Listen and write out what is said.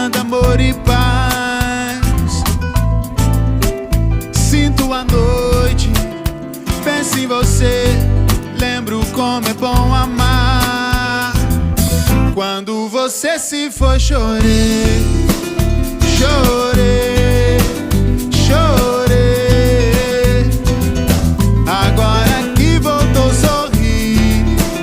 manda amor e paz. Sinto a noite, penso em você, lembro como é bom amar. Quando você se foi, chorei, chorei.